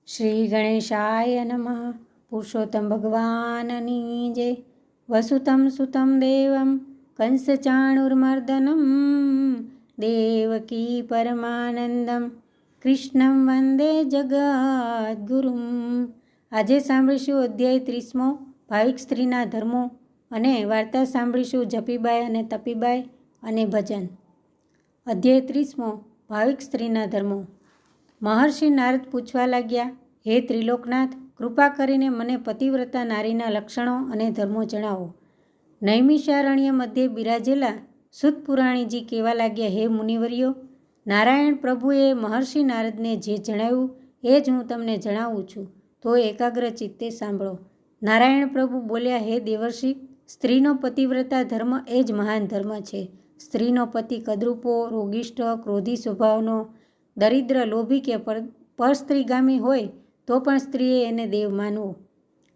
શ્રી ગણેશાય નમઃ. પુરુષોત્તમ ભગવાનની જય. વસુતમ સુતમ દેવમ કંસચાણુર્મર્દનમ દેવકી પરમાનંદમ કૃષ્ણમ વંદે જગદ્ગુરુમ. આજે સાંભળીશું અધ્યાય 30મો ભાવિક સ્ત્રીના ધર્મો અને વાર્તા સાંભળીશું જપીબાઈ અને તપીબાઈ અને ભજન. અધ્યાય 30મો ભાવિક સ્ત્રીના ધર્મો. મહર્ષિ નારદ પૂછવા લાગ્યા, હે ત્રિલોકનાથ, કૃપા કરીને મને પતિવ્રતા નારીના લક્ષણો અને ધર્મો જણાવો. નૈમિષારણ્ય મધ્યે બિરાજેલા સુતપુરાણીજી કહેવા લાગ્યા, હે મુનિવર્યો, નારાયણ પ્રભુએ મહર્ષિ નારદને જે જણાવ્યું એ જ હું તમને જણાવું છું, તો એકાગ્ર ચિત્તે સાંભળો. નારાયણ પ્રભુ બોલ્યા, હે દેવર્ષિ, સ્ત્રીનો પતિવ્રતા ધર્મ એ જ મહાન ધર્મ છે. સ્ત્રીનો પતિ કદરૂપો, રોગિષ્ઠ, ક્રોધી સ્વભાવનો, દરિદ્ર, લોભી કે પરસ્ત્રીગામી હોય તો પણ સ્ત્રીએ એને દેવ માનવો.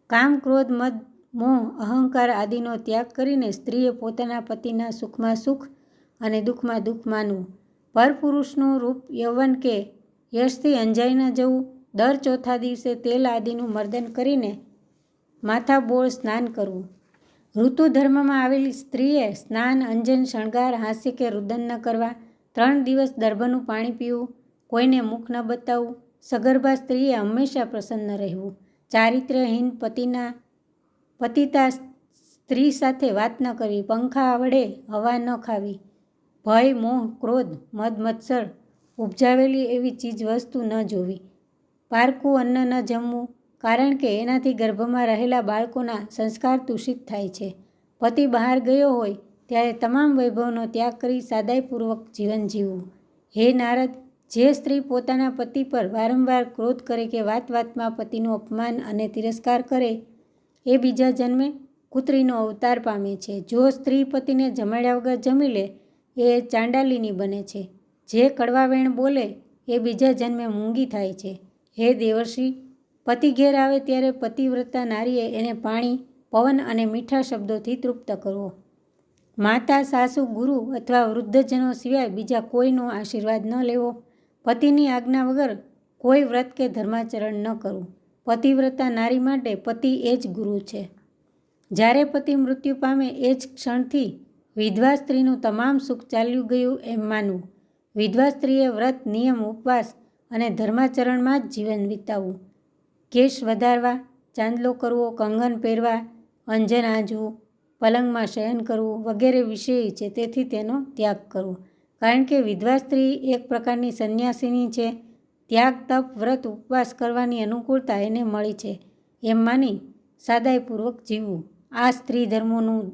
કામ, ક્રોધ, મદ, મોહ, અહંકાર આદિનો ત્યાગ કરીને સ્ત્રીએ પોતાના પતિના સુખમાં સુખ અને દુઃખમાં દુઃખ માનવું. પરપુરુષનું રૂપ, યૌવન કે યશથી અંજાઈ ન જવું. દર ચોથા દિવસે તેલ આદિનું મર્દન કરીને માથાબોળ સ્નાન કરવું. ઋતુ ધર્મમાં આવેલી સ્ત્રીએ સ્નાન, અંજન, શણગાર, હાસ્ય કે રુદન ન કરવા. 3 દિવસ દર્ભનું પાણી પીવું. કોઈને મુખ ન બતાવવું. સગર્ભા સ્ત્રીએ હંમેશા પ્રસન્ન રહેવું. ચારિત્ર્યહીન પતિતા સ્ત્રી સાથે વાત ન કરવી. પંખા વડે હવા ન ખાવી. ભય, મોહ, ક્રોધ, મદ મત્સર ઉપજાવેલી એવી ચીજ વસ્તુ ન જોવી. પારકું અન્ન ન જમવું, કારણ કે એનાથી ગર્ભમાં રહેલા બાળકોના સંસ્કાર દૂષિત થાય છે. પતિ બહાર ગયો હોય ત્યારે તમામ વૈભવનો ત્યાગ કરી સાદાઈપૂર્વક જીવન જીવવું. હે નારદ, જે સ્ત્રી પોતાના પતિ પર વારંવાર ક્રોધ કરે કે વાત વાતમાં પતિનું અપમાન અને તિરસ્કાર કરે, એ બીજા જન્મે કુતરીનો અવતાર પામે છે. જો સ્ત્રી પતિને જમાડ્યા વગર જમી લે, એ ચાંડાલીની બને છે. જે કડવા વેણ બોલે એ બીજા જન્મે મૂંગી થાય છે. હે દેવર્ષિ, પતિ ઘેર આવે ત્યારે પતિવ્રતા નારીએ એને પાણી, પવન અને મીઠા શબ્દોથી તૃપ્ત કરવો. માતા, સાસુ, ગુરુ અથવા વૃદ્ધજનો સિવાય બીજા કોઈનો આશીર્વાદ ન લેવો. પતિની આજ્ઞા વગર કોઈ વ્રત કે ધર્માચરણ ન કરવું. પતિવ્રતા નારી માટે પતિ એ જ ગુરુ છે. જ્યારે પતિ મૃત્યુ પામે એ જ ક્ષણથી વિધવા સ્ત્રીનું તમામ સુખ ચાલ્યું ગયું એમ માનવું. વિધવા સ્ત્રીએ વ્રત, નિયમ, ઉપવાસ અને ધર્માચરણમાં જ જીવન વિતાવવું. કેશ વધારવા, ચાંદલો કરવો, કંગન પહેરવા, અંજન આંજવું, પલંગમાં શયન કરવું વગેરે વિષયી છે, તેથી તેનો ત્યાગ કરવો. કારણ કે વિધવા સ્ત્રી એક પ્રકારની સંન્યાસિની છે. ત્યાગ, તપ, વ્રત, ઉપવાસ કરવાની અનુકૂળતા એને મળી છે એમ માની સાદાઈપૂર્વક જીવવું. આ સ્ત્રી ધર્મોનું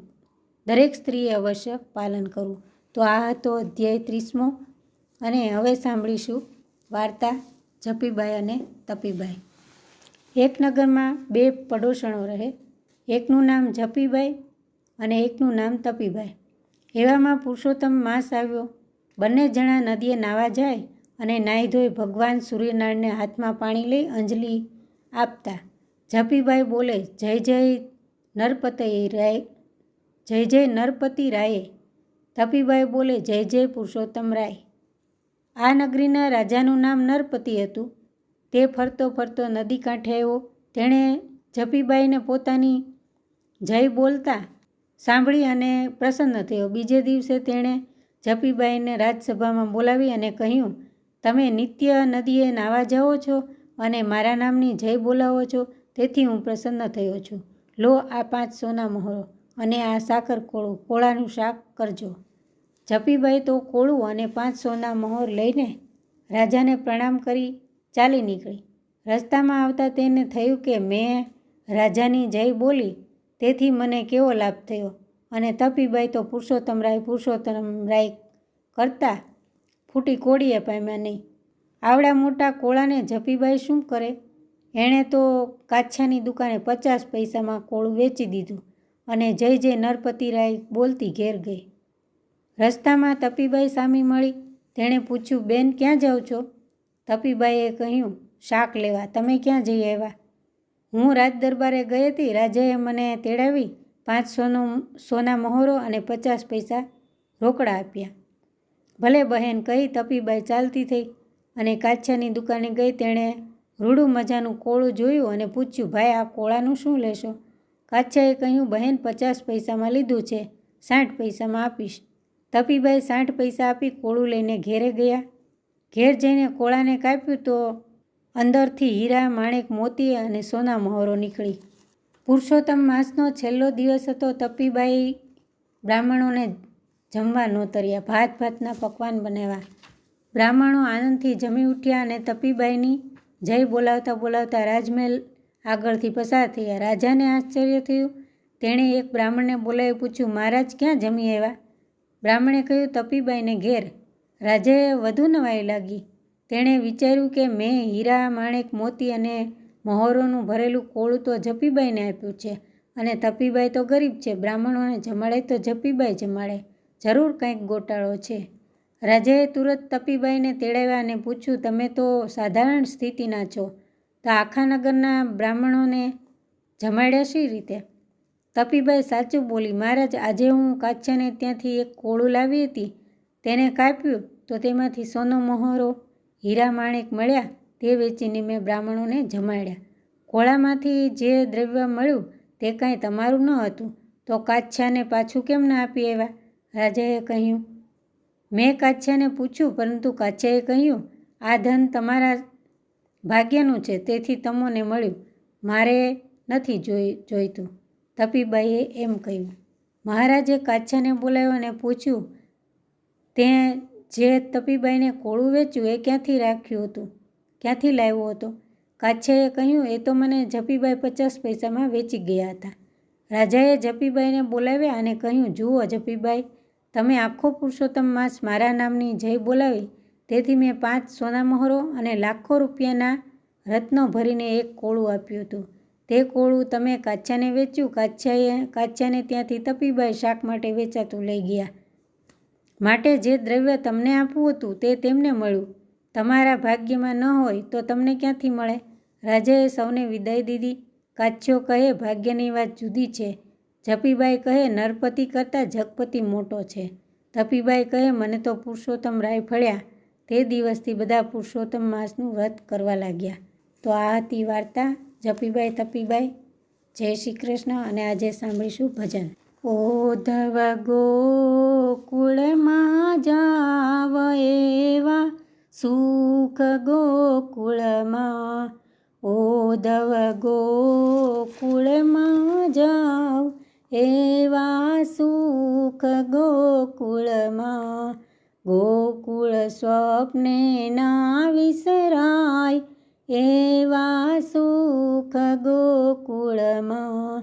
દરેક સ્ત્રીએ અવશ્ય પાલન કરવું. તો આ હતો અધ્યાય 30મો. અને હવે સાંભળીશું વાર્તા જપીબાઈ અને તપીબાઈ. એક નગરમાં 2 પડોશણો રહે. એકનું નામ જપીબાઈ અને એકનું નામ તપીબાઈ. એવામાં પુરુષોત્તમ માસ આવ્યો. બંને જણા નદીએ નાહવા જાય અને નાહી ધોઈ ભગવાન સૂર્યનારાયણને હાથમાં પાણી લઈ અંજલિ આપતા. જપીબાઈ બોલે, જય જય નરપતિ રાયે. તપીબાઈ બોલે, જય જય પુરુષોત્તમ રાય. આ નગરીના રાજાનું નામ નરપતિ હતું. તે ફરતો ફરતો નદી કાંઠે આવ્યો. તેણે જપીબાઈને પોતાની જય બોલતા સાંભળી અને પ્રસન્ન થયો. બીજે દિવસે તેણે જપીબાઈને રાજસભામાં બોલાવી અને કહ્યું, તમે નિત્ય નદીએ નાહવા જાઓ છો અને મારા નામની જય બોલાવો છો, તેથી હું પ્રસન્ન થયો છું. લો, આ 5 સોના મહોરો અને આ સાકર કોળું, કોળાનું શાક કરજો. જપીબાઈ તો કોળું અને 5 સોના મહોર લઈને રાજાને પ્રણામ કરી ચાલી નીકળી. રસ્તામાં આવતા તેને થયું કે મેં રાજાની જય બોલી, તેથી મને કેવો લાભ થયો, અને તપીબાઈ તો પુરુષોત્તમ રાય કરતા ફૂટી કોડીએ પામ્યા નહીં. આવડા મોટા કોળાને જપીબાઈ શું કરે? એણે તો કાછાની દુકાને 50 પૈસામાં કોળું વેચી દીધું અને જય જય નરપતિ રાય બોલતી ઘેર ગઈ. રસ્તામાં તપીબાઈ સામી મળી. તેણે પૂછ્યું, બેન, ક્યાં જાઓ છો? તપીબાઈએ કહ્યું, શાક લેવા. તમે ક્યાં જઈ આવ્યા? હું રાજ દરબારે ગઈ હતી. રાજાએ મને તેડાવી 5 સોના મહોરો અને 50 પૈસા રોકડા આપ્યા. ભલે બહેન, કહી તપીબાઈ ચાલતી થઈ અને કાછાની દુકાને ગઈ. તેણે રૂડું મજાનું કોળું જોયું અને પૂછ્યું, ભાઈ આ કોળાનું શું લેશો? કાછિયાએ કહ્યું, બહેન 50 પૈસામાં લીધું છે, 60 પૈસામાં આપીશ. તપીબાઈ 60 પૈસા આપી કોળું લઈને ઘેરે ગયા. ઘેર જઈને કોળાને કાપ્યું તો અંદરથી હીરા, માણેક, મોતી અને સોના મહોરો નીકળી. પુરુષોત્તમ માસનો છેલ્લો દિવસ હતો. તપીબાઈ બ્રાહ્મણોને જમવા નોતર્યા. ભાતના પકવાન બનાવ્યા. બ્રાહ્મણો આનંદથી જમી ઉઠ્યા અને તપીબાઈની જય બોલાવતા બોલાવતા રાજમહેલ આગળથી પસાર થયા. રાજાને આશ્ચર્ય થયું. તેણે એક બ્રાહ્મણને બોલાવી પૂછ્યું, મહારાજ ક્યાં જમી આવ્યા? બ્રાહ્મણે કહ્યું, તપીબાઈને ઘેર. રાજાએ વધુ નવાઈ લાગી. તેણે વિચાર્યું કે મેં હીરા, માણેક, મોતી અને મહોરોનું ભરેલું કોળું તો જપીબાઈને આપ્યું છે અને તપીબાઈ તો ગરીબ છે. બ્રાહ્મણોને જમાડે તો જપીબાઈ જમાડે. જરૂર કંઈક ગોટાળો છે. રાજાએ તુરત તપીબાઈને તેડાવ્યા અને પૂછ્યું, તમે તો સાધારણ સ્થિતિના છો, તો આખા નગરના બ્રાહ્મણોને જમાડ્યા શી રીતે? તપીબાઈ સાચું બોલી, મહારાજ આજે હું કાછિયાને ત્યાંથી એક કોળું લાવી હતી. તેને કાપ્યું તો તેમાંથી સોનો મહોરો, હીરા, માણેક મળ્યા. તે વેચીને મેં બ્રાહ્મણોને જમાડ્યા. કોળામાંથી જે દ્રવ્ય મળ્યું તે કાંઈ તમારું ન હતું, તો કાછિયાને પાછું કેમ ના આપી આવ્યા? રાજાએ કહ્યું, મેં કાછિયાને પૂછ્યું, પરંતુ કાછિયાએ કહ્યું, આ ધન તમારા ભાગ્યનું છે, તેથી તમોને મળ્યું, મારે નથી જોઈતું. તપીબાઈએ એમ કહ્યું. મહારાજે કાછિયાને બોલાવ્યો અને પૂછ્યું, તે જે તપીબાઈને કોળું વેચ્યું એ ક્યાંથી રાખ્યું હતું, ક્યાંથી લાવ્યો હતો? કાછિયાએ કહ્યું, એ તો મને જપીબાઈ 50 પૈસામાં વેચી ગયા હતા. રાજાએ જપીબાઈને બોલાવ્યા અને કહ્યું, જુઓ જપીબાઈ, તમે આખો પુરુષોત્તમ માસ મારા નામની જય બોલાવી, તેથી મેં 5 સોના મહોરો અને લાખો રૂપિયાના રત્નો ભરીને એક કોળું આપ્યું હતું. તે કોળું તમે કાછિયાને વેચ્યું. કાછિયાને ત્યાંથી તપીબાઈ શાક માટે વેચાતું લઈ ગયા. માટે જે દ્રવ્ય તમને આપવું હતું તે તેમને મળ્યું. તમારા ભાગ્યમાં ન હોય તો તમને ક્યાંથી મળે? રાજાએ સૌને વિદાય દીધી. કાછિયો કહે, ભાગ્યની વાત જુદી છે. જપીબાઈ કહે, નરપતિ કરતાં જગપતિ મોટો છે. તપીબાઈ કહે, મને તો પુરુષોત્તમ રાય ફળ્યા. તે દિવસથી બધા પુરુષોત્તમ માસનું વ્રત કરવા લાગ્યા. તો આ હતી વાર્તા જપીબાઈ તપીબાઈ. જય શ્રી કૃષ્ણ. અને આજે સાંભળીશું ભજન. ઓધવ ગોકુળમાં જાવ એવા સુખ ગોકુળમાં. ઓધવ ગોકુળમાં જાવ એવા સુખ ગોકુળમાં. ગોકુળ સ્વપ્ને ના વિસરાય એવા સુખ ગોકુળમાં.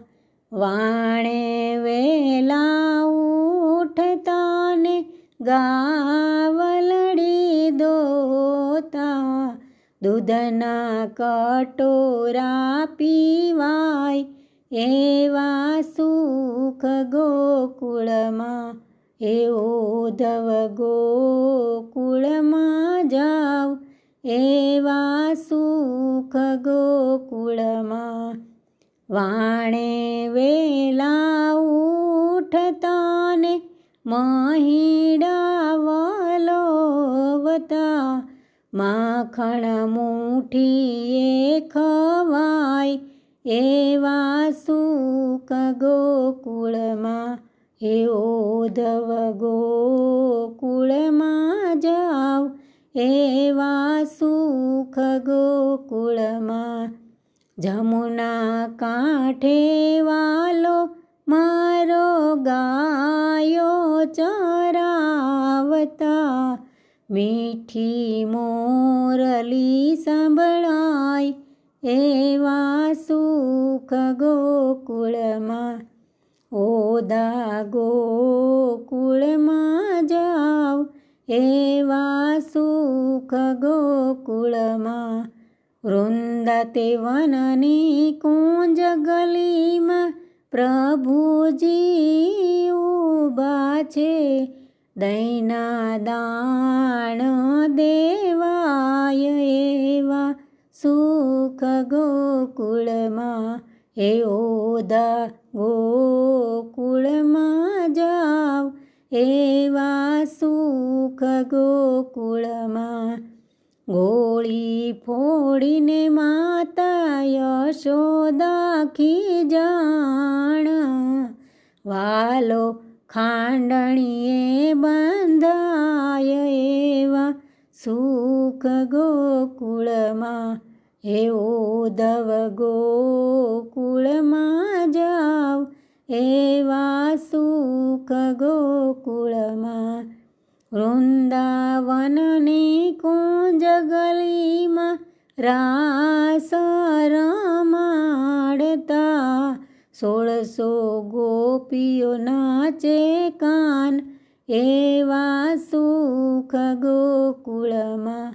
વાણે વેલા ઉઠતા ને ગાવલડી દોતા. દૂધના કટોરા પીવાય એવા સુખ ગોકુળમાં. એ ઓધવ ગોકુળમાં જાવ એવા સુખ ગોકુળમાં. વાણે વેલા ઉઠતા ને મહીડા વલોવતા. માખણ મુઠીએ ખવાય એવા સુખ ગોકુળમાં. હે ઓધવ ગોકુળમાં જાવ એવા સુખ ગોકુળમાં. જમુના કાંઠે વાલો મારો ગાયો ચરાવતા. મીઠી મોરલી સંભળાય એવા સુખ ગોકુળમાં. ઓદા ગોકુળમાં જાવ એવા સુખ ગોકુળમાં. વૃંદાતે વનની કુંજ ગલીમાં પ્રભુજી ઊભા છે. દૈના દાણ દેવાય એવા સુખ ગોકુળમાં. હે ઓદા ગોકુળમાં જાવ એવા સુખ ગોકુળમાં. ગોળ ડોળી ફોડીને માતા યશોદા ખીજાણ, વાલો ખાંડણીએ બંધાય એવા સુખ ગોકુળમાં, હે ઉદ્ધવ ગોકુળમાં જાવ એવા સુખ ગોકુળમાં. વૃંદાવનની કુંજ ગલીમાં રાસ રમાડતા, 1600 ગોપીઓ નાચે કાન એવા સુખ ગોકુળમાં,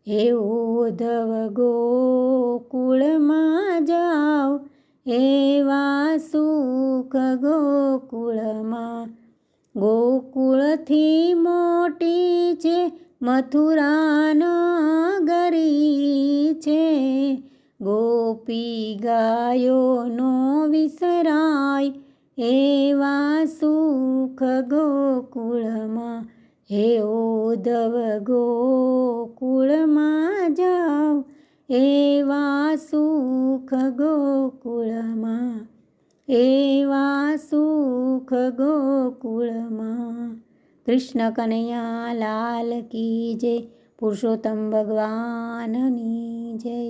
હે ઉદ્ધવ ગોકુળમાં જાવ એવા સુખ ગોકુળમાં. ગોકુળથી મોટી છે મથુરા નગરી છે, ગોપી ગાયોનો વિસરાય એવા સુખ ગોકુળમાં, હે ઉદ્ધવ ગોકુળમાં જાવ એવા સુખ ગોકુળમાં, એવા સુખ ગોકુળમાં. કૃષ્ણ કનૈયા લાલ કી જય, પુરુષોત્તમ ભગવાનની જય.